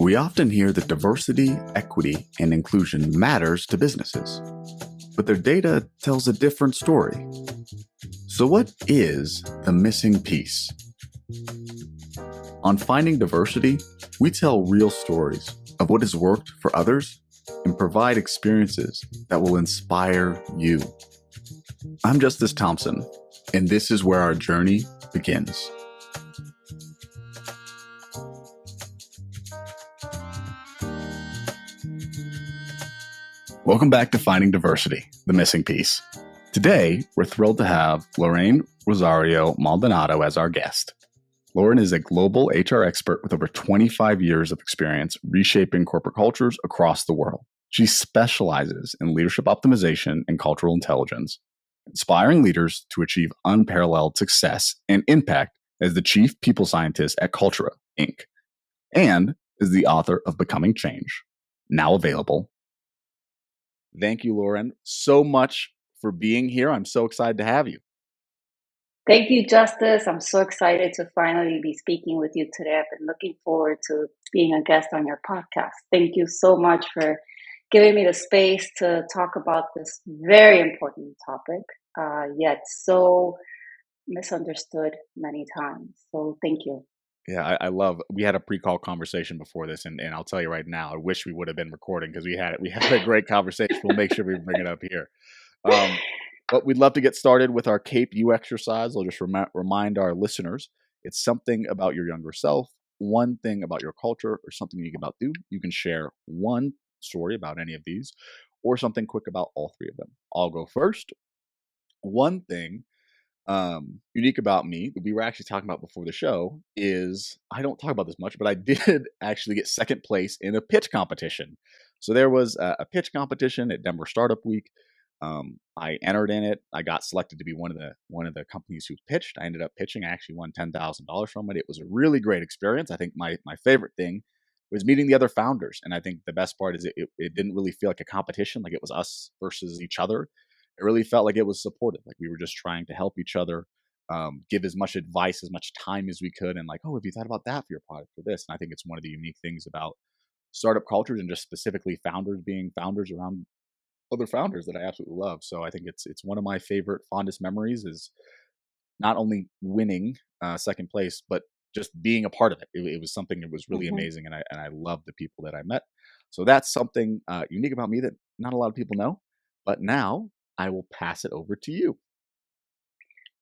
We often hear that diversity, equity, and inclusion matters to businesses, but their data tells a different story. So what is the missing piece? On Finding Diversity, we tell real stories of what has worked for others and provide experiences that will inspire you. I'm Justus Thompson, and this is where our journey begins. Welcome back to Finding Diversity, the missing piece. Today, we're thrilled to have Loren Rosario-Maldonado as our guest. Loren is a global HR expert with over 25 years of experience reshaping corporate cultures across the world. She specializes in leadership optimization and cultural intelligence, inspiring leaders to achieve unparalleled success and impact as the Chief People Scientist at Cultura, Inc., and is the author of Becoming Change, now available. Thank you, Loren, so much for being here. I'm so excited to have you. Thank you, Justus. I'm so excited to finally be speaking with you today. I've been looking forward to being a guest on your podcast. Thank you so much for giving me the space to talk about this very important topic, yet so misunderstood many times. So thank you. Yeah, I love. We had a pre-call conversation before this, and I'll tell you right now, I wish we would have been recording because we had a great conversation. We'll make sure we bring it up here. But we'd love to get started with our Cape U exercise. I'll just remind our listeners, it's something about your younger self, one thing about your culture, or something you can share one story about any of these, or something quick about all three of them. I'll go first. One thing unique about me that we were actually talking about before the show is I don't talk about this much, but I did actually get second place in a pitch competition. So there was a pitch competition at Denver Startup Week. I entered in it. I got selected to be one of the companies who pitched. I ended up pitching. I actually won $10,000 from it. It was a really great experience. I think my favorite thing was meeting the other founders. And I think the best part is it didn't really feel like a competition, like it was us versus each other. It really felt like it was supportive. Like we were just trying to help each other, give as much advice, as much time as we could. And like, oh, have you thought about that for your product for this? And I think it's one of the unique things about startup cultures and just specifically founders being founders around other founders that I absolutely love. So I think it's one of my favorite, fondest memories is not only winning second place, but just being a part of it. It was something that was really amazing, and I love the people that I met. So that's something unique about me that not a lot of people know. But now I will pass it over to you.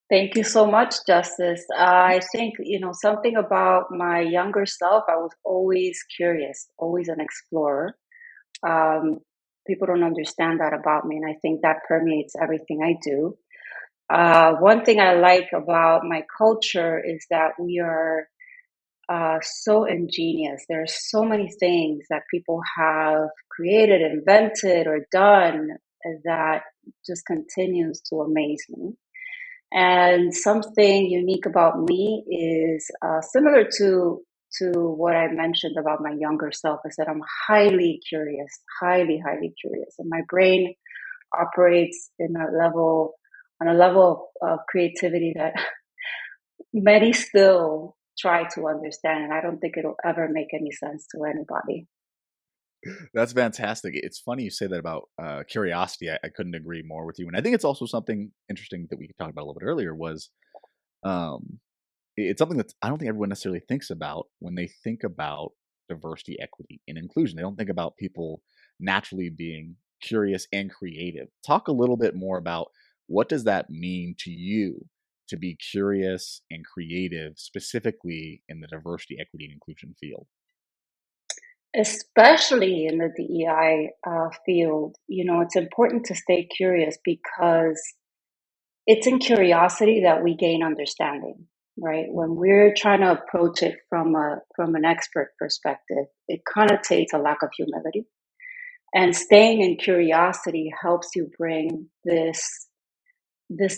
Thank you so much, Justus. I think, something about my younger self, I was always curious, always an explorer. People don't understand that about me, and I think that permeates everything I do. One thing I like about my culture is that we are so ingenious. There are so many things that people have created, invented, or done that just continues to amaze me. And something unique about me is similar to what I mentioned about my younger self, is that I'm highly curious, highly curious, and my brain operates on a level of creativity that many still try to understand, and I don't think it'll ever make any sense to anybody. That's fantastic. It's funny you say that about curiosity. I couldn't agree more with you. And I think it's also something interesting that we talked about a little bit earlier was um, it's something that I don't think everyone necessarily thinks about when they think about diversity, equity, and inclusion. They don't think about people naturally being curious and creative. Talk a little bit more about what does that mean to you to be curious and creative, specifically in the diversity, equity, and inclusion field? Especially in the DEI field, it's important to stay curious because it's in curiosity that we gain understanding, right? When we're trying to approach it from an expert perspective, it connotates a lack of humility. And staying in curiosity helps you bring this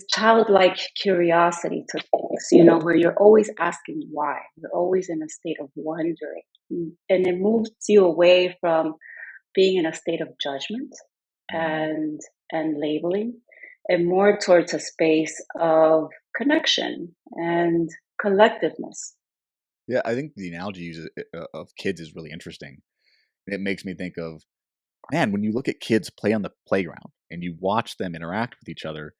childlike curiosity to things, where you're always asking why. You're always in a state of wondering. And it moves you away from being in a state of judgment and labeling, and more towards a space of connection and collectiveness. Yeah, I think the analogy of kids is really interesting. It makes me think of, man, when you look at kids play on the playground and you watch them interact with each other,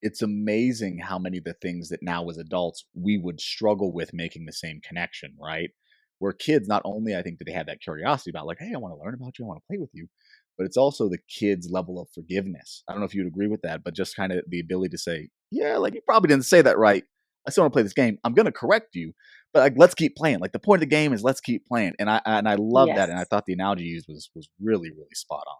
it's amazing how many of the things that now as adults we would struggle with making the same connection, right? Where kids, not only I think that they have that curiosity about like, hey, I want to learn about you, I want to play with you, but it's also the kids' level of forgiveness. I don't know if you'd agree with that, but just kind of the ability to say, yeah, like you probably didn't say that right. I still want to play this game. I'm gonna correct you, but like let's keep playing. Like the point of the game is let's keep playing. And I love that. And I Yes. thought the analogy you used was really, really spot on.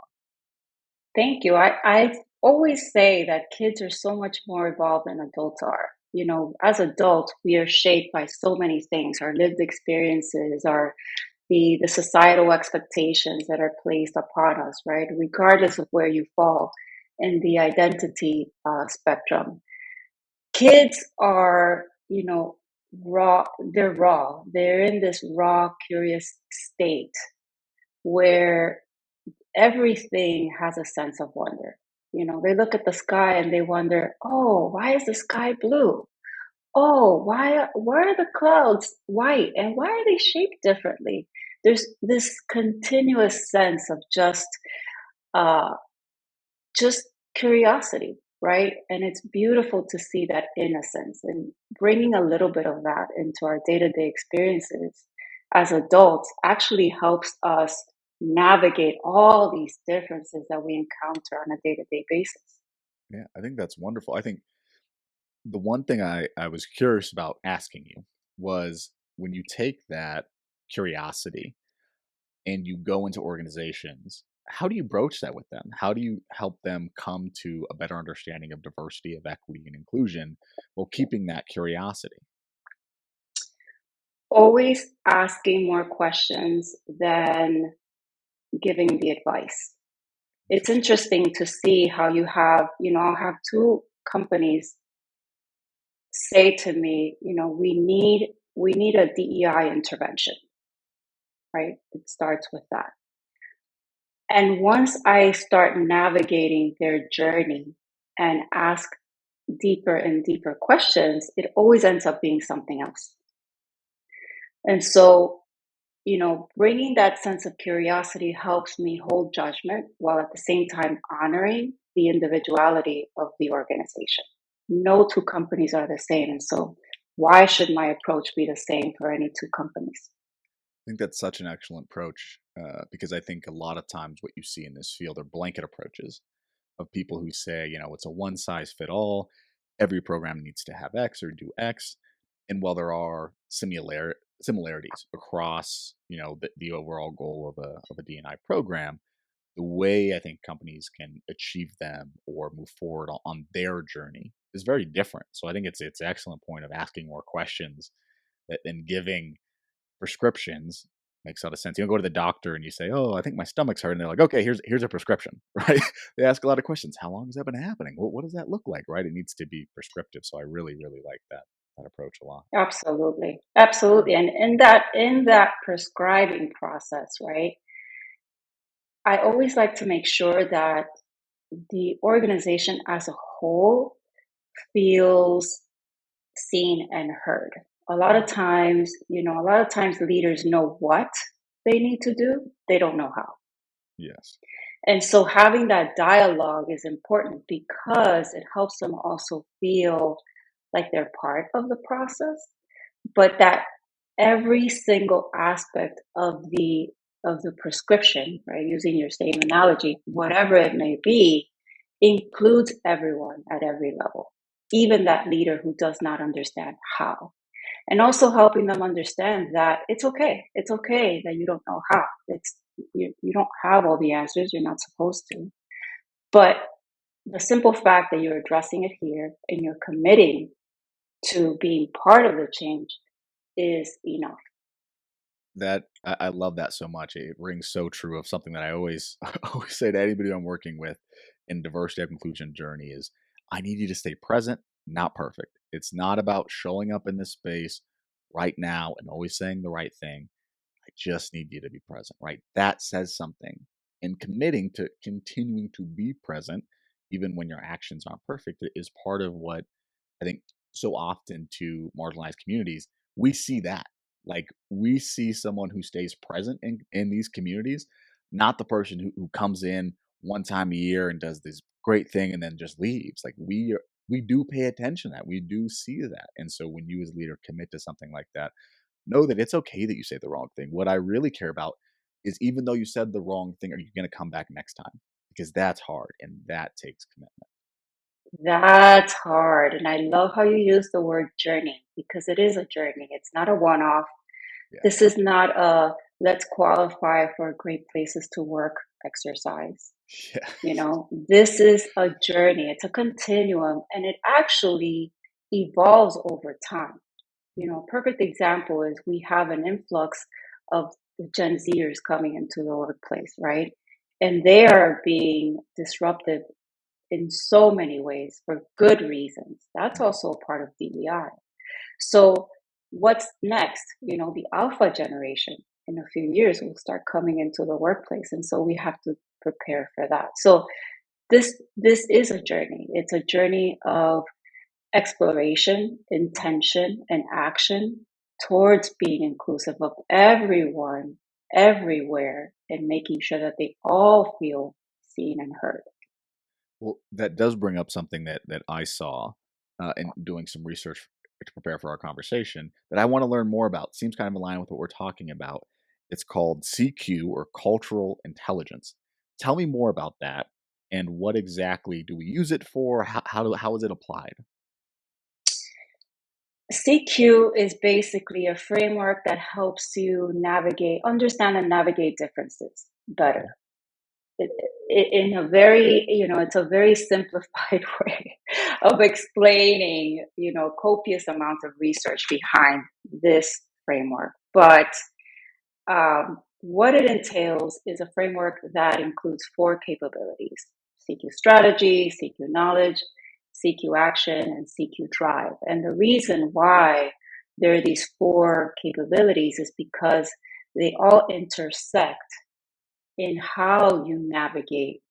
Thank you. I always say that kids are so much more evolved than adults are. You know, as adults, we are shaped by so many things, our lived experiences, our the societal expectations that are placed upon us, right? Regardless of where you fall in the identity spectrum. Kids are, raw. They're raw. They're in this raw, curious state where everything has a sense of wonder. You know, they look at the sky and they wonder, oh, why is the sky blue? Oh, why are the clouds white and why are they shaped differently? There's this continuous sense of uh, just curiosity, right? And it's beautiful to see that innocence and bringing a little bit of that into our day to day experiences as adults actually helps us navigate all these differences that we encounter on a day to day basis. Yeah, I think that's wonderful. I think the one thing I was curious about asking you was when you take that curiosity and you go into organizations, how do you broach that with them? How do you help them come to a better understanding of diversity, of equity, and inclusion while keeping that curiosity? Always asking more questions than giving the advice. It's Interesting. interesting to see how I'll have two companies say to me, we need a DEI intervention, right? It starts with that. And once I start navigating their journey and ask deeper and deeper questions, it always ends up being something else. And so, bringing that sense of curiosity helps me hold judgment while at the same time honoring the individuality of the organization. No two companies are the same. And so, why should my approach be the same for any two companies? I think that's such an excellent approach because I think a lot of times what you see in this field are blanket approaches of people who say, it's a one size fit all. Every program needs to have X or do X. And while there are similarities across, the overall goal of a D&I program, the way I think companies can achieve them or move forward on their journey is very different. So I think it's an excellent point of asking more questions and giving prescriptions. Makes a lot of sense. You don't go to the doctor and you say, "Oh, I think my stomach's hurt," and they're like, "Okay, here's a prescription," right? They ask a lot of questions. How long has that been happening? What does that look like? Right? It needs to be prescriptive. So I really, really like that approach a lot. Absolutely. Absolutely. And in that prescribing process, right? I always like to make sure that the organization as a whole feels seen and heard. Mm, A lot of times leaders know what they need to do, they don't know how. yes. And so having that dialogue is important because it helps them also feel like they're part of the process, but that every single aspect of the prescription, right, using your same analogy, whatever it may be, includes everyone at every level, even that leader who does not understand how. And also helping them understand that it's okay. It's okay that you don't know how. You don't have all the answers. You're not supposed to. But the simple fact that you're addressing it here and you're committing to being part of the change is enough. That I love that so much. It rings so true of something that I always always say to anybody I'm working with in diversity and inclusion journey is I need you to stay present, not perfect. It's not about showing up in this space right now and always saying the right thing. I just need you to be present, right? That says something. And committing to continuing to be present, even when your actions aren't perfect, is part of what I think so often to marginalized communities, we see that. Like, we see someone who stays present in these communities, not the person who comes in one time a year and does this great thing and then just leaves. Like, we do pay attention to that. We do see that. And so when you as a leader commit to something like that, know that it's okay that you say the wrong thing. What I really care about is, even though you said the wrong thing, are you gonna come back next time? Because that's hard and that takes commitment. That's hard. And I love how you use the word journey because it is a journey. It's not a one off. Yeah. This is not a let's qualify for great places to work exercise. Yeah. This is a journey, it's a continuum, and it actually evolves over time. A perfect example is we have an influx of the Gen Zers coming into the workplace, right? And they are being disruptive in so many ways for good reasons. That's Mhm. also a part of DEI. So, what's next? The alpha generation in a few years will start coming into the workplace. And so we have to prepare for that. So, this is a journey. It's a journey of exploration, intention, and action towards being inclusive of everyone, everywhere, and making sure that they all feel seen and heard. Well, that does bring up something that I saw, in doing some research to prepare for our conversation, that I wanna learn more about. Seems kind of in line with what we're talking about. It's called CQ, or cultural intelligence. Tell me more about that, and what exactly do we use it for? How is it applied? CQ is basically a framework that helps you understand and navigate differences Okay. better. In a very, it's a very simplified way of explaining, copious amounts of research behind this framework. But what it entails is a framework that includes four capabilities: CQ strategy, CQ knowledge, CQ action, and CQ drive. And the reason why there are these four capabilities is because they all intersect in how you navigate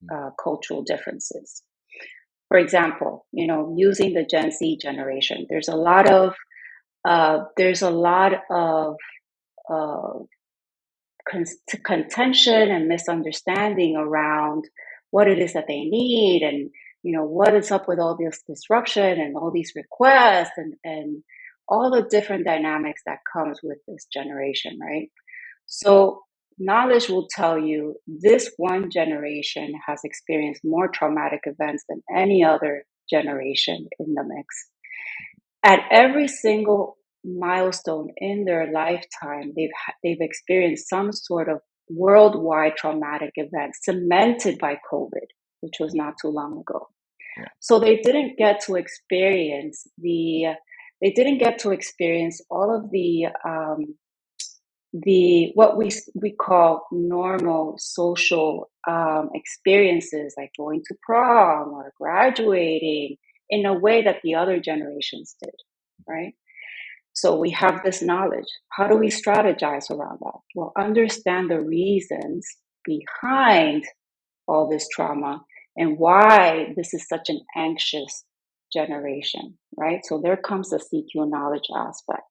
Mm. cultural differences. For example, using the Gen Z generation, there's a lot of uh, contention and misunderstanding around what it is that they need, and what is up with all this disruption and all these requests, and all the different dynamics that comes with this generation, right? So knowledge will tell you this one generation has experienced more traumatic events than any other generation in the mix. At every single milestone in their lifetime, they've experienced some sort of worldwide traumatic event cemented by COVID, which was Mm. not too long ago. Yeah. So they didn't get to experience all of the what we call normal social experiences, like going to prom or graduating, in a way that the other generations did, right? So we have this knowledge. How do we strategize around that? Well, understand the reasons behind all this trauma and why this is such an anxious generation, right? So there comes the CQ knowledge aspect.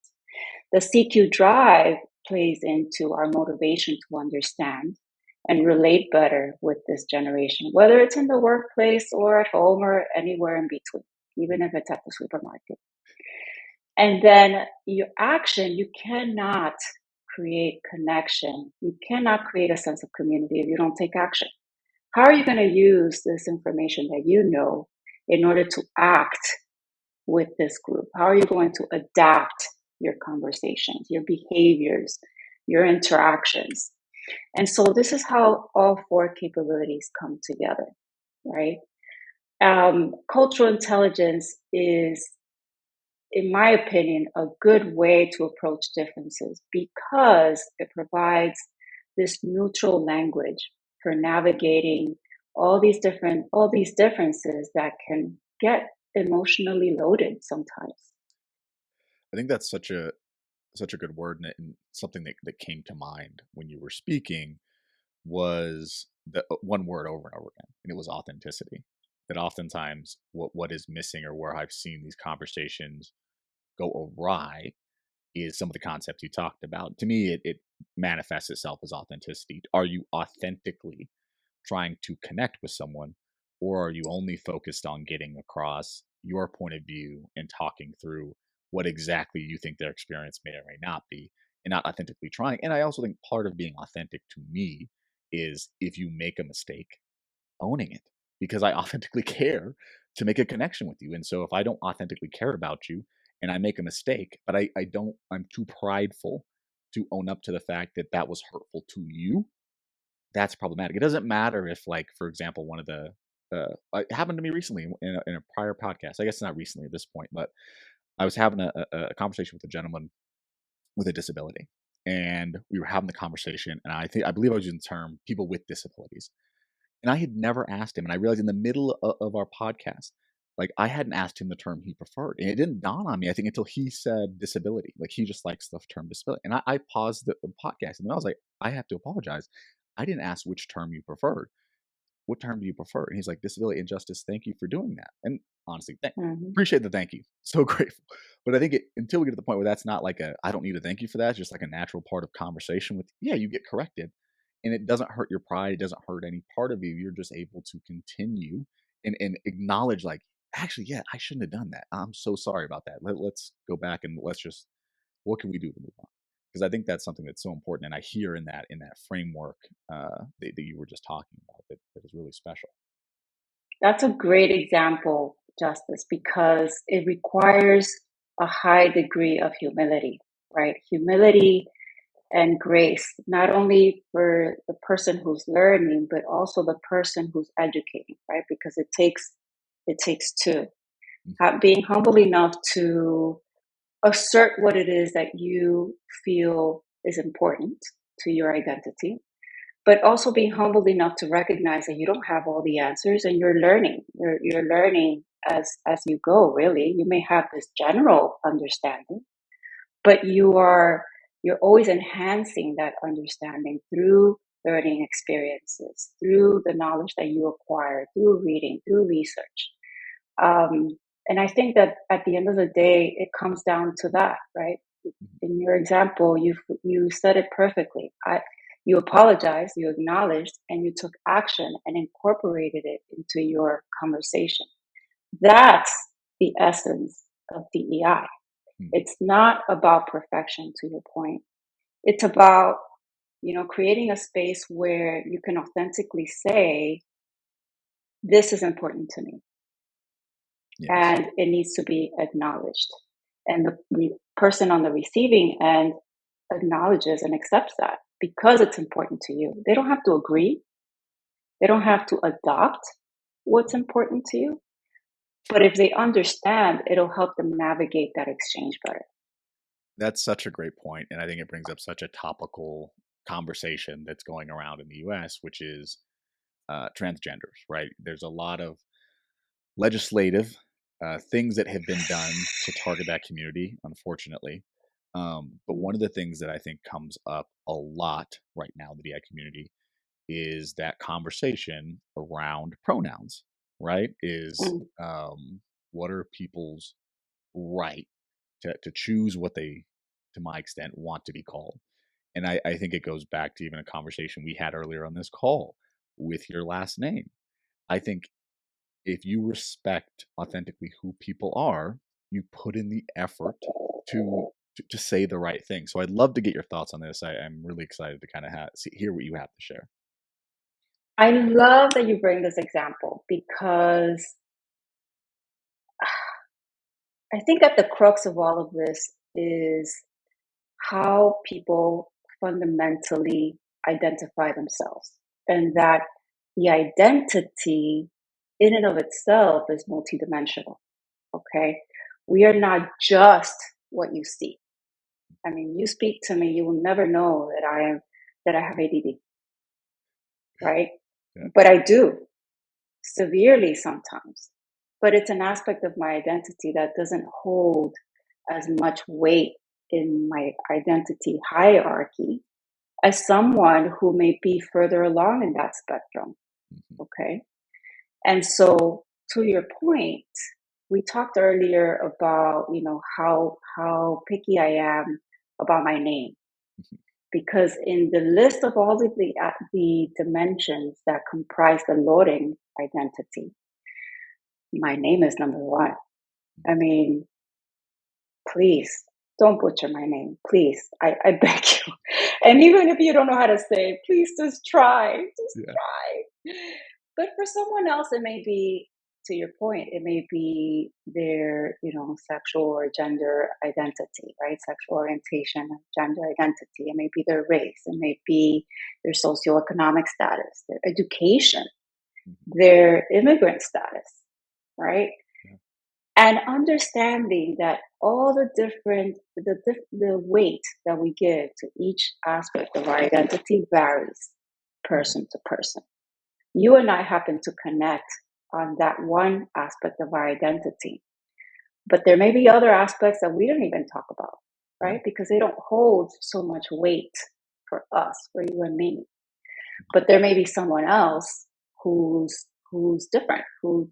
The CQ drive plays into our motivation to understand and relate better with this generation, whether it's in the workplace or at home or anywhere in between, even if it's at the supermarket. And then your action, you cannot create connection. You cannot create a sense of community if you don't take action. How are you going to use this information that you know in order to act with this group? How are you going to adapt your conversations, your behaviors, your interactions? And so this is how all four capabilities come together, right? Cultural intelligence is, in my opinion, a good way to approach differences because it provides this neutral language for navigating all these differences that can get emotionally loaded sometimes. I think that's such a good word, and something that came to mind when you were speaking was the one word over and over again, and it was authenticity. That oftentimes what is missing, or where I've seen these conversations go awry, is some of the concepts you talked about. To me, it manifests itself as authenticity. Are you authentically trying to connect with someone, or are you only focused on getting across your point of view and talking through what exactly you think their experience may or may not be, and not authentically trying? And I also think part of being authentic to me is if you make a mistake, owning it, because I authentically care to make a connection with you. And so if I don't authentically care about you and I make a mistake, but I don't, I'm too prideful to own up to the fact that that was hurtful to you, that's problematic. It doesn't matter if, like, for example, one of the, it happened to me recently in a prior podcast. I guess not recently at this point, but I was having a conversation with a gentleman with a disability. And we were having the conversation, and I believe I was using the term people with disabilities. And I had never asked him, and I realized in the middle of our podcast, like, I hadn't asked him the term he preferred, and it didn't dawn on me, I think, until he said disability. Like, he just likes the term disability, and I paused the podcast, and then I was like, "I have to apologize. I didn't ask which term you preferred. What term do you prefer?" And he's like, "Disability." And Justice, thank you for doing that. And honestly, Hmm. appreciate the thank you. So grateful. But I think until we get to the point where that's not like I don't need a thank you for that. It's just like a natural part of conversation with, yeah, you get corrected. And it doesn't hurt your pride. It doesn't hurt any part of you. You're just able to continue and acknowledge, like, actually, yeah, I shouldn't have done that. I'm so sorry about that. Let's go back and let's just, what can we do to move on? Because I think that's something that's so important, and I hear in that framework that you were just talking about that is really special. That's a great example, Justice, because it requires a high degree of humility, right? Humility and grace, not only for the person who's learning, but also the person who's educating, right? Because it takes two. Being humble enough to assert what it is that you feel is important to your identity, but also being humble enough to recognize that you don't have all the answers and you're learning. You're learning as you go, really. You may have this general understanding, but you're always enhancing that understanding through learning experiences, through the knowledge that you acquire, through reading, through research. Um, and I think that at the end of the day, it comes down to that, right? In your example, you said it perfectly. You apologized, you acknowledged, and you took action and incorporated it into your conversation. That's the essence of DEI. Mhm. It's not about perfection, to your point. It's about, creating a space where you can authentically say, this is important to me, Yes. and it needs to be acknowledged. And the person on the receiving end acknowledges and accepts that because it's important to you. They don't have to agree, they don't have to adopt what's important to you. But if they understand, it'll help them navigate that exchange better. That's such a great point, and I think it brings up such a topical conversation that's going around in the U.S., which is transgenders. Right? There's a lot of legislative things that have been done to target that community, unfortunately. But one of the things that I think comes up a lot right now in the DI community is that conversation around pronouns. Right? Is Mm. what are people's right to choose what they, to my extent, want to be called. And I think it goes back to even a conversation we had earlier on this call with your last name. I think if you respect authentically who people are, you put in the effort to say the right thing. So I'd love to get your thoughts on this. I'm really excited to kind of hear what you have to share. I love that you bring this example because I think at the crux of all of this is how people fundamentally identify themselves, and that the identity in and of itself is multidimensional. Okay. We are not just what you see. I mean, you speak to me, you will never know that I have ADD, right? Yeah. But I do severely sometimes. But it's an aspect of my identity that doesn't hold as much weight in my identity hierarchy as someone who may be further along in that spectrum. Mhm. Okay. And so, to your point, we talked earlier about, how picky I am about my name, because in the list of all of the dimensions that comprise the Loren identity, my name is number one. I mean, please don't butcher my name. Please, I beg you. And even if you don't know how to say it, please just try. Just Yeah. try. But for someone else, it may be, to your point, it may be their, sexual or gender identity, right? Sexual orientation, gender identity. It may be their race. It may be their socioeconomic status, their education, their immigrant status, right? Yeah. And understanding that all the weight that we give to each aspect of our identity varies person to person. You and I happen to connect on that one aspect of our identity, but there may be other aspects that we don't even talk about, right? Because they don't hold so much weight for us, for you and me. But there may be someone else who's different, who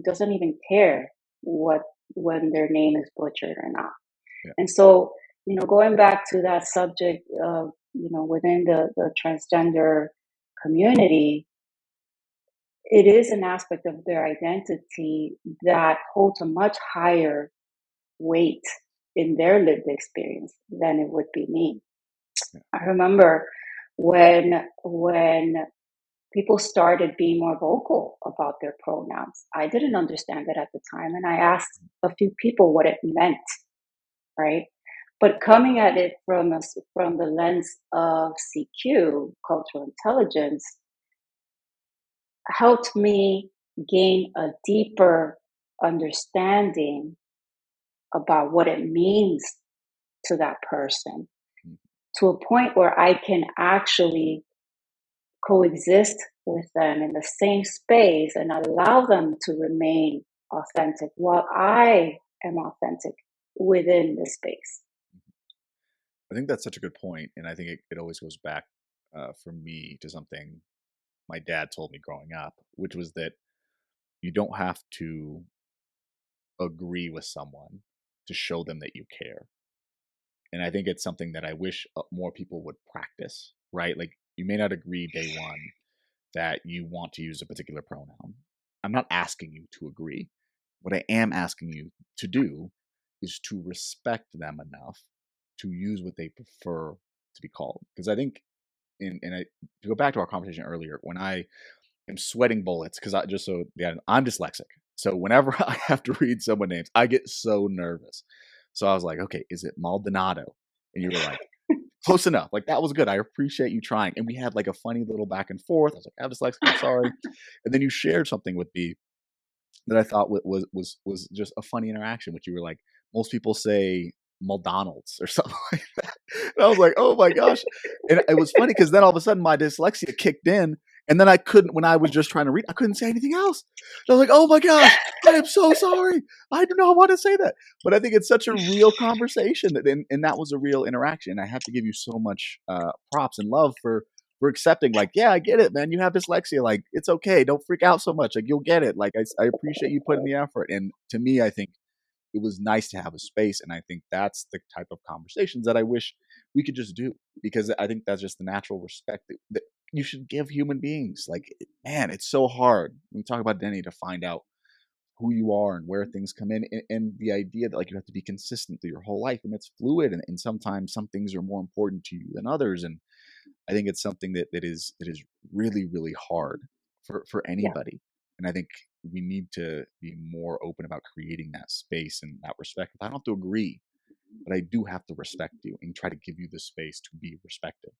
doesn't even care when their name is butchered or not. Yeah. And so, going back to that subject of, within the transgender community, it is an aspect of their identity that holds a much higher weight in their lived experience than it would be me. I remember when people started being more vocal about their pronouns. I didn't understand it at the time, and I asked a few people what it meant, right? But coming at it from the lens of CQ, cultural intelligence, helped me gain a deeper understanding about what it means to that person, to a point where I can actually coexist with them in the same space and allow them to remain authentic while I am authentic within the space. I think that's such a good point, and I think it always goes back for me to something my dad told me growing up, which was that you don't have to agree with someone to show them that you care. And I think it's something that I wish more people would practice, right? Like, you may not agree day one that you want to use a particular pronoun. I'm not asking you to agree. What I am asking you to do is to respect them enough to use what they prefer to be called. Because I think, to go back to our conversation earlier, when I am sweating bullets, because I'm dyslexic. So whenever I have to read someone's names, I get so nervous. So I was like, okay, is it Maldonado? And you were like, close enough. Like, that was good. I appreciate you trying. And we had like a funny little back and forth. I was like, I'm dyslexic. I'm sorry. And then you shared something with me that I thought was just a funny interaction, which you were like, most people say McDonald's or something like that. And I was like, oh my gosh. And it was funny because then all of a sudden my dyslexia kicked in. And then I couldn't, when I was just trying to read, I couldn't say anything else. And I was like, oh my gosh, I am so sorry. I do not want to say that. But I think it's such a real conversation and that was a real interaction. I have to give you so much props and love for accepting, like, yeah, I get it, man. You have dyslexia. Like, it's okay. Don't freak out so much. Like, you'll get it. Like, I appreciate you putting the effort. And to me, I think it was nice to have a space. And I think that's the type of conversations that I wish we could just do, because I think that's just the natural respect that you should give human beings. Like, man, it's so hard when we talk about identity to find out who you are and where things come in, and the idea that, like, you have to be consistent through your whole life, and it's fluid, and sometimes some things are more important to you than others. And I think it's something that is really, really hard for Yeah. anybody. And I think we need to be more open about creating that space and that respect. I don't have to agree, but I do have to respect you and try to give you the space to be respected.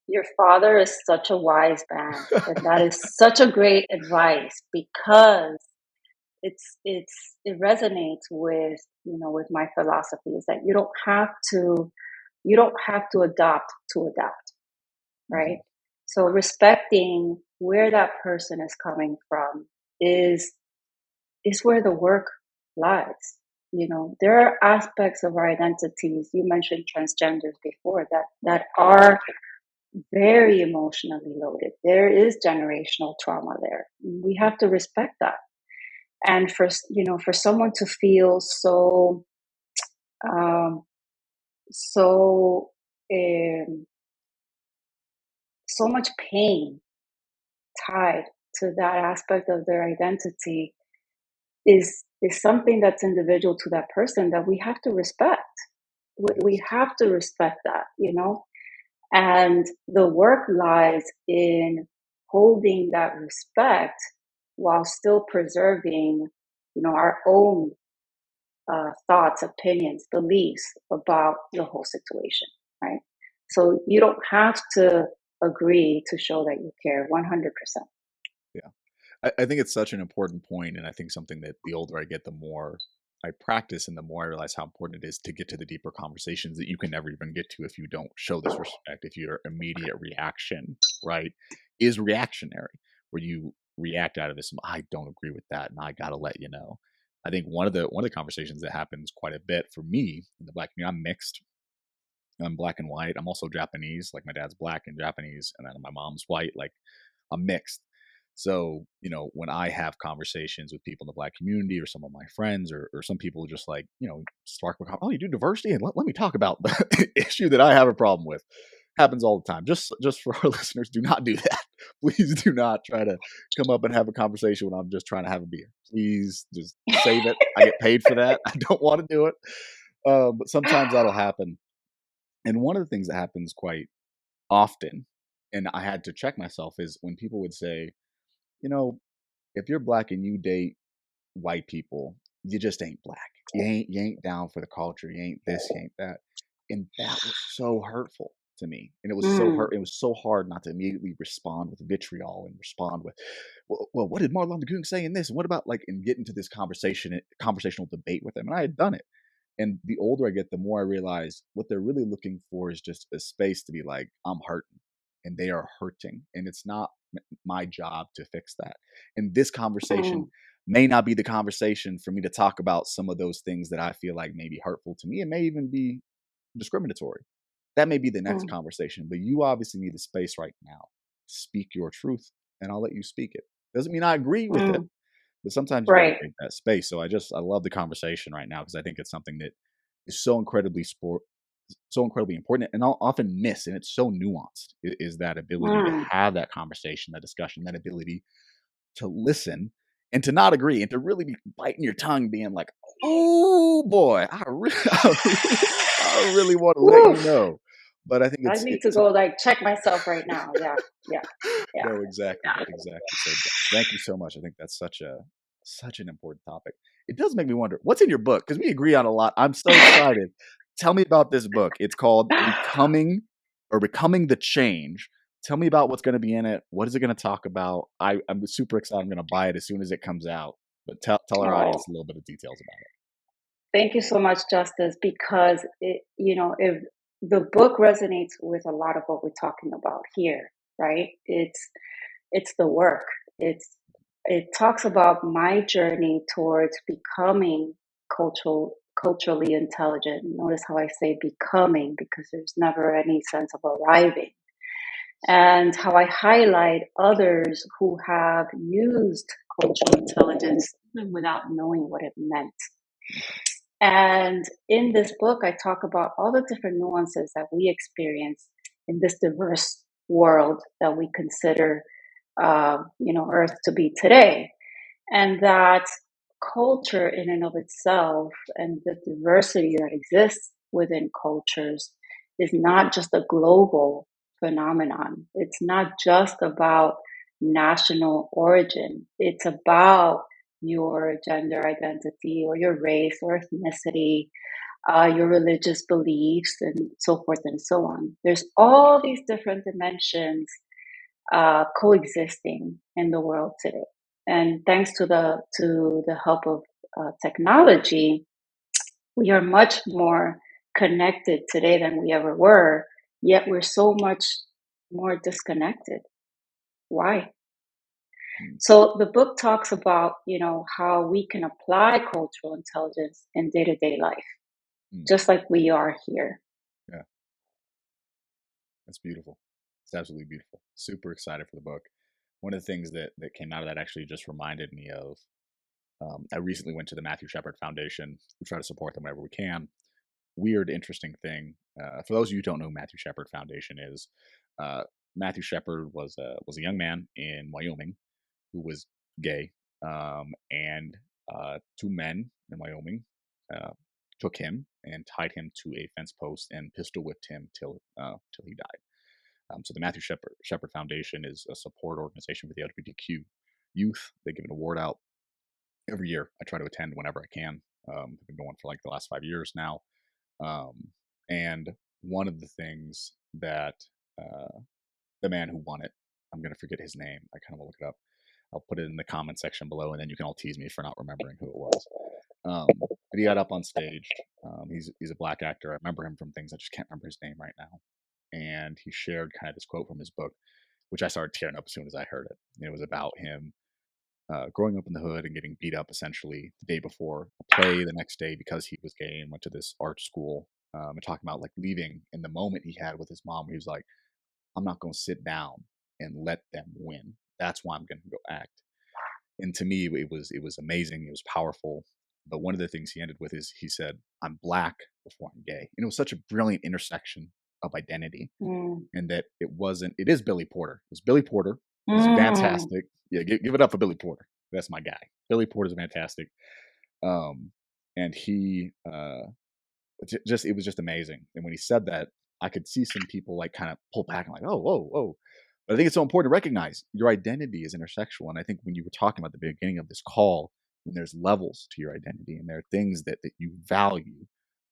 Your father is such a wise man, and that is such a great advice, because it resonates with, with my philosophy, is that you don't have to adopt to adapt, right? Mhm. So respecting where that person is coming from is where the work lies. There are aspects of our identities. You mentioned transgenders before, that are very emotionally loaded. There is generational trauma there. We have to respect that. And for someone to feel um, so um, so much pain tied to that aspect of their identity is something that's individual to that person that we have to respect. We Yes. have to respect that. And the work lies in holding that respect while still preserving, our own thoughts, opinions, beliefs about the whole situation, right? So you don't have to agree to show that you care 100%. Yeah. I think it's such an important point, and I think something that the older I get, the more I practice, and the more I realize how important it is to get to the deeper conversations that you can never even get to if you don't show this respect. If your immediate reaction, right, is reactionary, where you react out of this, I don't agree with that, and I gotta let you know. I think one of the conversations that happens quite a bit for me in the black community, I'm mixed. I'm black and white. I'm also Japanese, like my dad's black and Japanese, and then my mom's white. Like I'm mixed. So, when I have conversations with people in the black community or some of my friends or some people just like, spark, oh, you do diversity? And let me talk about the issue that I have a problem with. Happens all the time. Just for our listeners, do not do that. Please do not try to come up and have a conversation when I'm just trying to have a beer. Please just save it. I get paid for that. I don't want to do it. But sometimes that'll happen. And one of the things that happens quite often, and I had to check myself, is when people would say, you know, if you're black and you date white people, you just ain't black. You ain't down for the culture. You ain't this, you ain't that. And that was so hurtful to me. And Mm, it was so hard not to immediately respond with vitriol and respond with, well, what did Martin Luther King say in this? And what about like and get into this conversational debate with them? And I had done it. And the older I get, the more I realize what they're really looking for is just a space to be like, I'm hurting and they are hurting. And it's not my job to fix that. And this conversation mm, may not be the conversation for me to talk about some of those things that I feel like may be hurtful to me. It may even be discriminatory. That may be the next mm, conversation, but you obviously need the space right now. Speak your truth and I'll let you speak it. Doesn't mean I agree with it, mm. but sometimes you got to Right. create that space. So I love the conversation right now because I think it's something that is so incredibly important, and I'll often miss, and it's so nuanced. Is that ability to Mm. have that conversation, that discussion, that ability to listen and to not agree and to really be biting your tongue, being like, "Oh boy, I really want to let you Woof. know." But I think I need to go like check myself right now. Yeah. Yeah. Yeah. no, exactly, exactly. So thank you so much. I think that's such an important topic. It does make me wonder what's in your book because we agree on a lot. I'm so excited. Tell me about this book. It's called Becoming the Change. Tell me about what's going to be in it. What is it going to talk about? I'm super excited. I'm going to buy it as soon as it comes out. But tell our Oh, audience a little bit of details about thank you so much, Justice, because if the book resonates with a lot of what we're talking about here, right? It's the work. It talks about my journey towards becoming culturally intelligent. Notice how I say becoming because there's never any sense of arriving. And how I highlight others who have used cultural intelligence even without knowing what it meant. And in this book, I talk about all the different nuances that we experience in this diverse world that we consider, Earth to be today, and that culture in and of itself and the diversity that exists within cultures is not just a global phenomenon. It's not just about national origin. It's about your gender identity or your race or ethnicity, your religious beliefs, and so forth and so on. There's all these different dimensions coexisting in the world today. And thanks to the help of technology, we are much more connected today than we ever were. Yet we're so much more disconnected. Why? it. So the book talks about how we can apply cultural intelligence in day to day life, Mm, just like we are here. yeah, that's beautiful. It's absolutely beautiful. Super excited for the book. One of the things that came out of that actually just reminded me of I recently went to the Matthew Shepard Foundation. We try to support them whenever we can. Weird, interesting thing. For those of you who don't know who Matthew Shepard Foundation is, uh, Matthew Shepard was a young man in Wyoming who was gay, and two men in Wyoming uh, took him and tied him to a fence post and pistol whipped him till he died. So the Matthew Shepard Foundation is a support organization for the LGBTQ youth. They give an award out every year. I try to attend whenever I can. I've been going for like the last 5 years now. Um, and one of the things that the man who won it, I'm going to forget his name. I kind of will look it up. I'll put it in the comment section below, and then you can all tease me for not remembering who it was. But he got up on stage. He's a black actor. I remember him from things. I just can't remember his name right now. And he shared kind of this quote from his book, which I started tearing up as soon as I heard it. And it was about him growing up in the hood and getting beat up essentially the day before a play the next day because he was gay and went to this art school. And talking about like leaving in the moment he had with his mom, where he was like, I'm not going to sit down and let them win. That's why I'm going to go act. And to me, it was amazing. It was powerful. But one of the things he ended with is he said, "I'm black before I'm gay." And it was such a brilliant intersection of identity, Mm. and that it wasn't. It is Billy Porter. It's Billy Porter. He's Mm. fantastic. Yeah, give it up for Billy Porter. That's my guy. Billy Porter's fantastic. Um, and he just it was just amazing. And when he said that, I could see some people like kind of pull back and like, oh, whoa, whoa. But I think it's so important to recognize your identity is intersexual. And I think when you were talking about the beginning of this call, when there's levels to your identity and there are things that you value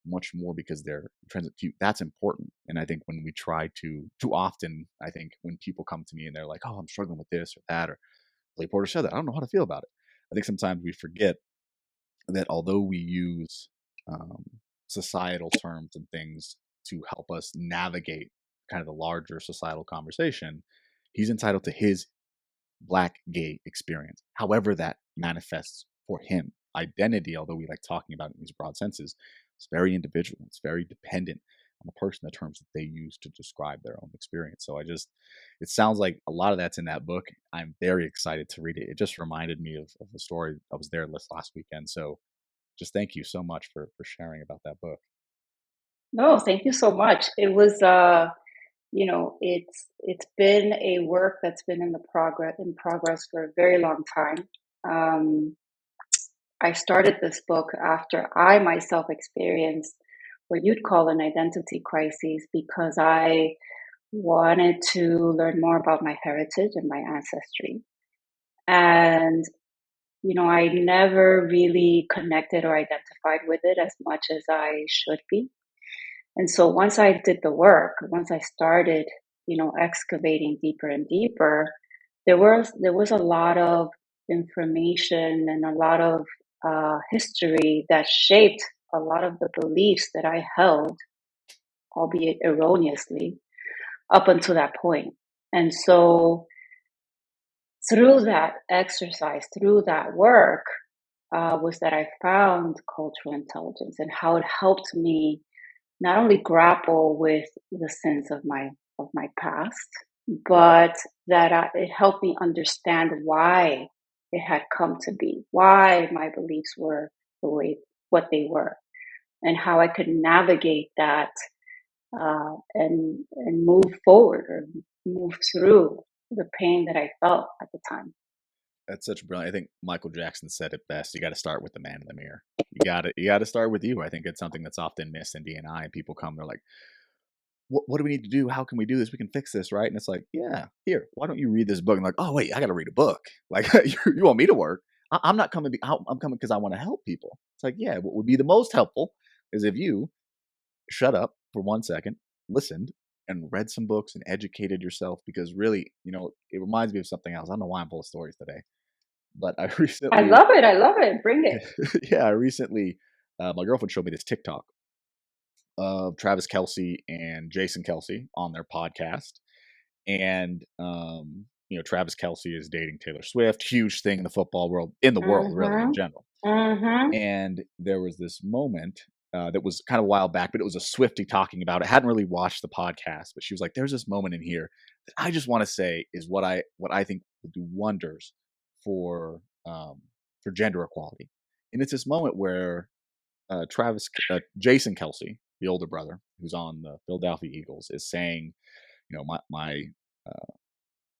much more because they're transit to you, that's important. And I think when we try to too often, I think when people come to me and they're like, oh, I'm struggling with this or that, or Blake Porter said that, I don't know how to feel about it. I think sometimes we forget that although we use um, societal terms and things to help us navigate kind of the larger societal conversation, he's entitled to his black gay experience, however that manifests for him. Identity, although we like talking about it in these broad senses, it's very individual. It's very dependent on the person, the terms that they use to describe their own experience. So it sounds like a lot of that's in that book. I'm very excited to read it. It just reminded me of the story. I was there last weekend. So just thank you so much for sharing about that book. No, thank you so much. It was it's been a work that's been in progress for a very long time. Um, I started this book after I myself experienced what you'd call an identity crisis because I wanted to learn more about my heritage and my ancestry. And, I never really connected or identified with it as much as I should be. And so once I did the work, once I started, excavating deeper and deeper, there was a lot of information and a lot of history that shaped a lot of the beliefs that I held, albeit erroneously, up until that point. And so through that exercise, through that work, was that I found cultural intelligence and how it helped me not only grapple with the sins of my past, but that it helped me understand why it had come to be, why my beliefs were the way what they were, and how I could navigate that and move forward or move through the pain that I felt at the time. That's such brilliant. I think Michael Jackson said it best. You got to start with the man in the mirror. You got to start with you. I think it's something that's often missed in DNI. People come, they're like, what do we need to do? How can we do this? We can fix this, right? And it's like, yeah, here, why don't you read this book? And like, oh wait, I got to read a book. Like, you want me to work? I'm not coming. I'm coming because I want to help people. It's like, yeah, what would be the most helpful is if you shut up for 1 second, listened, and read some books and educated yourself. Because really, it reminds me of something else. I don't know why I'm full of stories today, but I I recently, love it. I love it. Bring it. yeah, I recently, my girlfriend showed me this TikTok of Travis Kelsey and Jason Kelsey on their podcast. And Travis Kelsey is dating Taylor Swift, huge thing in the football world, in the world, really, in Mm-hmm. general. Mm-hmm. And there was this moment that was kind of a while back, but it was a Swifty talking about it. I hadn't really watched the podcast, but she was like, "There's this moment in here that I just want to say is what I think will do wonders for for gender equality. And it's this moment where Jason Kelsey, the older brother who's on the Philadelphia Eagles, is saying, my uh,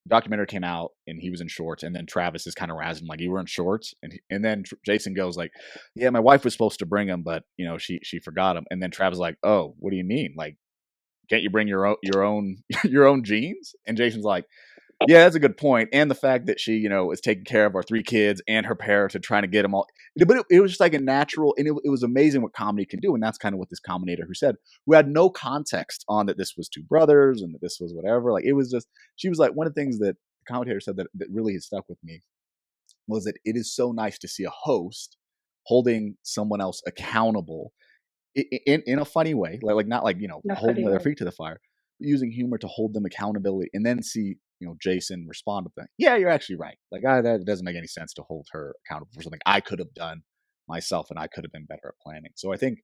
documentary came out and he was in shorts, and then Travis is kind of razzing like, you were in shorts, and then Jason goes like, yeah, my wife was supposed to bring him, but she forgot him, and then Travis is like, oh, what do you mean, like, can't you bring your own your own jeans? And Jason's like, yeah, that's a good point. And the fact that she, is taking care of our three kids and her parents and trying to get them all. But it was just like a natural, and it was amazing what comedy can do. And that's kind of what this commentator who had no context on that this was two brothers and that this was whatever. Like, it was just, she was like, one of the things that the commentator said that really has stuck with me was that it is so nice to see a host holding someone else accountable in a funny way, like not like holding their feet to the fire, but using humor to hold them accountability, and then see Jason respond with that. Yeah, you're actually right. Like, that doesn't make any sense to hold her accountable for something I could have done myself, and I could have been better at planning. So I think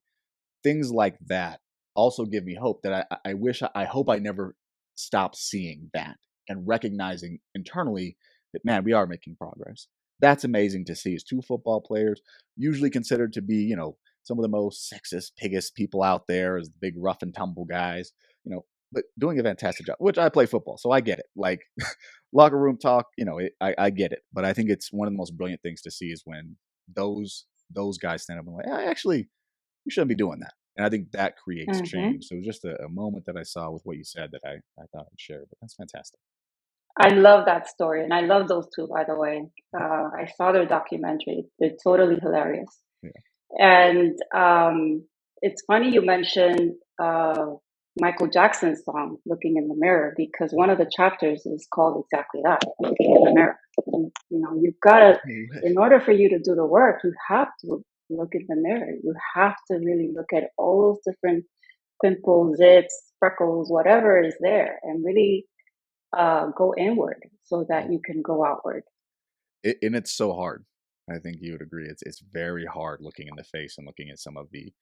things like that also give me hope that I hope I never stop seeing that and recognizing internally that, man, we are making progress. That's amazing to see as two football players, usually considered to be, some of the most sexist, piggest people out there, as the big rough and tumble guys, but doing a fantastic job, which I play football, so I get it. Like, locker room talk, I get it. But I think it's one of the most brilliant things to see is when those guys stand up and like, actually, you shouldn't be doing that. And I think that creates Mm-hmm. change. So it was just a moment that I saw with what you said that I thought I'd share. But that's fantastic. I love that story, and I love those two, by the way. I saw their documentary. They're totally hilarious. Yeah. And it's funny you mentioned Michael Jackson's song, Looking in the Mirror, because one of the chapters is called exactly that, Looking in the Mirror. And, you've got to, in order for you to do the work, you have to look in the mirror. You have to really look at all those different pimples, zits, freckles, whatever is there, and really go inward so that you can go outward. And it's so hard. I think you would agree. It's very hard looking in the face and looking at some of the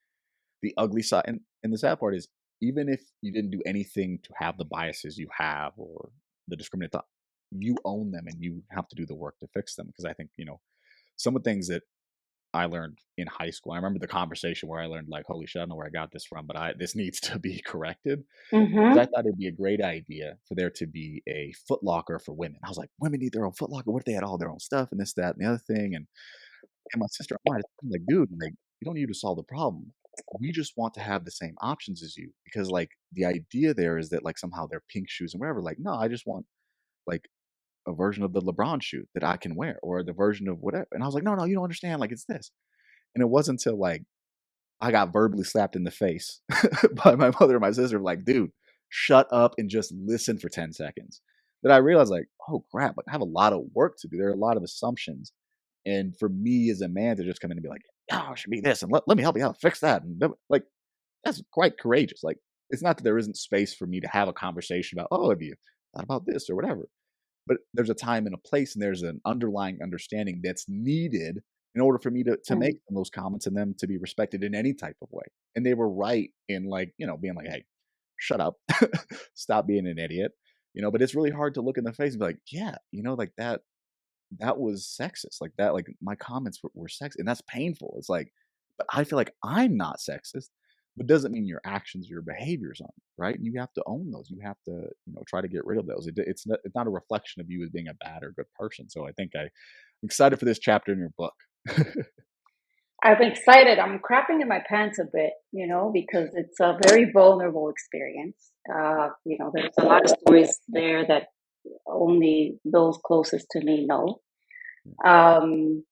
ugly side. And the sad part is, even if you didn't do anything to have the biases you have or the discriminant thought, you own them and you have to do the work to fix them. Because I think, some of the things that I learned in high school, I remember the conversation where I learned, like, holy shit, I don't know where I got this from, but this needs to be corrected. Because I Mm-hmm. thought it'd be a great idea for there to be a Foot Locker for women. I was like, women need their own Foot Locker. What if they had all their own stuff and this, that, and the other thing? And my sister, I'm like, dude, like, you don't need to solve the problem. We just want to have the same options as you. Because, like, the idea there is that, like, somehow they're pink shoes and whatever. Like, no, I just want, like, a version of the LeBron shoe that I can wear, or the version of whatever. And I was like, no, you don't understand. Like, it's this. And it wasn't until, like, I got verbally slapped in the face by my mother and my sister, like, dude, shut up and just listen for 10 seconds. That I realized, like, oh crap, like, I have a lot of work to do. There are a lot of assumptions. And for me as a man to just come in and be like, oh, it should be this, and let me help you out, fix that. And like, that's quite courageous. Like, it's not that there isn't space for me to have a conversation about, oh, have you thought about this or whatever? But there's a time and a place, and there's an underlying understanding that's needed in order for me to make those comments and them to be respected in any type of way. And they were right in, like, being like, hey, shut up, stop being an idiot. But it's really hard to look in the face and be like, yeah, like that was sexist. Like, that, like, my comments were sexist, and that's painful. It's like, but I feel like I'm not sexist, but doesn't mean your actions, your behaviors aren't, right? And you have to own those. You have to, try to get rid of those. It's not a reflection of you as being a bad or good person. So I think I'm excited for this chapter in your book. I'm excited. I'm crapping in my pants a bit, because it's a very vulnerable experience. There's a lot of stories there that only those closest to me know. Um,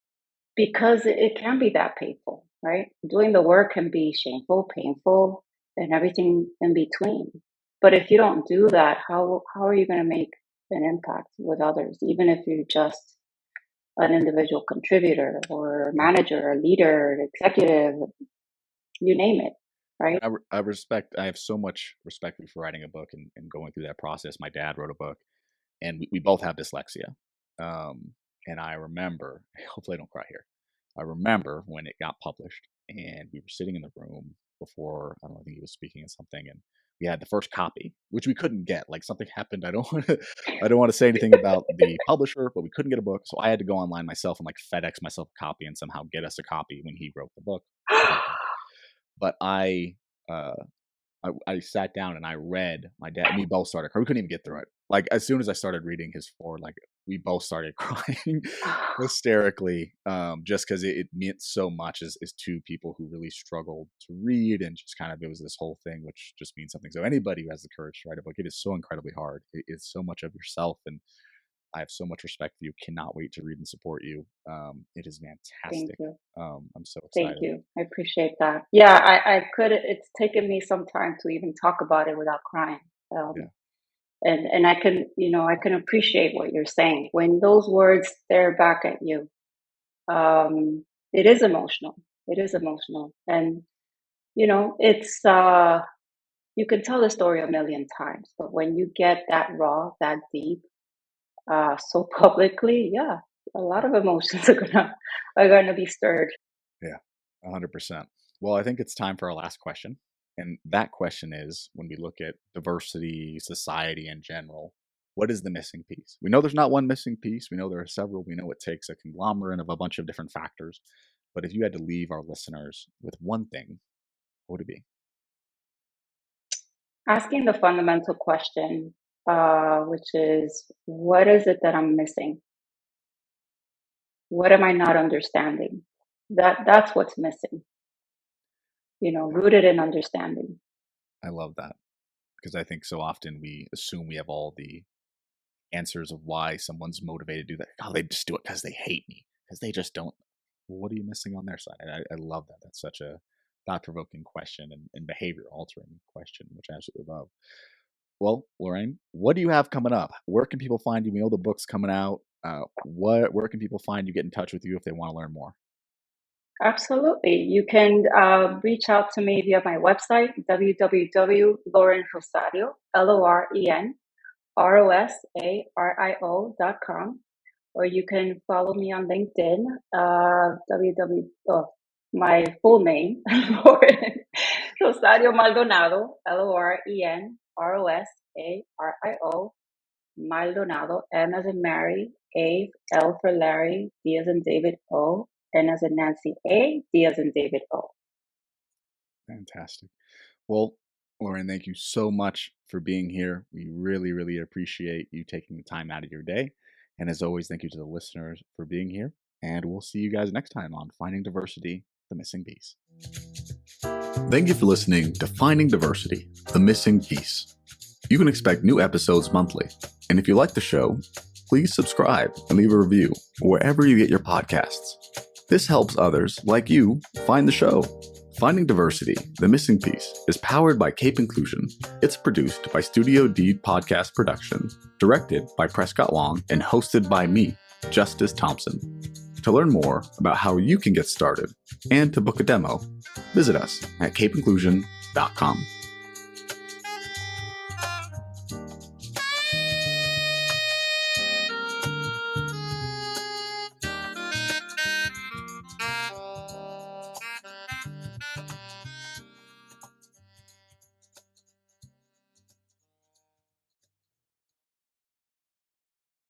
because it can be that painful, right? Doing the work can be shameful, painful, and everything in between. But if you don't do that, how are you going to make an impact with others, even if you're just an individual contributor or Yeah. manager, or leader, executive, you name it, right? I have so much respect for you for writing a book and going through that process. My dad wrote a book, and we both have dyslexia. And I remember, hopefully I don't cry here. I remember when it got published, and we were sitting in the room. before. I don't know, I think he was speaking at something, and we had the first copy, which we couldn't get. Like something happened. I don't want to say anything about the publisher, but we couldn't get a book, so I had to go online myself and like FedEx myself a copy and somehow get us a copy when he wrote the book. But uh, I sat down and I read my dad. And we both started crying. We couldn't even get through it. Like as soon as I started reading his forward, like we both started crying hysterically, just because it meant so much as two people who really struggled to read, and just kind of it was this whole thing, which just means something. So anybody who has the courage to write a book, it is so incredibly hard. It's so much of yourself, and I have so much respect for you. Cannot wait to read and support you. It is Thank fantastic. you. I'm so Thank excited. you. I appreciate that. Yeah, I could. It's taken me some time to even talk about it without crying. Yeah, And I can, I can appreciate what you're saying when those words stare back at you. It is emotional. It is emotional, and it's you can tell the story a million times, but when you get that raw, that deep, so publicly, yeah, a lot of emotions are gonna be stirred. yeah, 100%. Well, I think it's time for our last question. And that question is, when we look at diversity, society in general, what is the missing piece? We know there's not one missing piece. We know there are several. We know it takes a conglomerate of a bunch of different factors. But if you had to leave our listeners with one thing, what would it be? Asking the fundamental question, which is, what is it that I'm missing? What am I not understanding? That's what's missing. Rooted in understanding. I love that, because I think so often we assume we have all the answers of why someone's motivated to do that. Oh, they just do it because they hate me, because they just don't. Well, what are you missing on their side? I love that. That's such a thought-provoking question, and behavior-altering question, which I absolutely love. Well, Lorraine, what do you have coming up? Where can people find you? We know the book's coming out. Where can people find you? Get in touch with you if they want to learn more. Absolutely. You can reach out to me via my website, www.lorenrosario, LorenRosario.com, or you can follow me on LinkedIn, my full name, Loren Rosario-Maldonado, LorenRosario, Maldonado, M as in Mary, A, L for Larry, D as in David, O, N as in Nancy, A, D as in David, O. Fantastic. Well, Lauren, thank you so much for being here. We really, really appreciate you taking the time out of your day. And as always, thank you to the listeners for being here. And we'll see you guys next time on Finding Diversity, the Missing Piece. Thank you for listening to Finding Diversity, the Missing Piece. You can expect new episodes monthly. And if you like the show, please subscribe and leave a review wherever you get your podcasts. This helps others like you find the show. Finding Diversity, the Missing Piece, is powered by Cape Inclusion. It's produced by Studio D Podcast Production, directed by Prescott Wong, and hosted by me, Justus Thompson. To learn more about how you can get started and to book a demo, visit us at capeinclusion.com.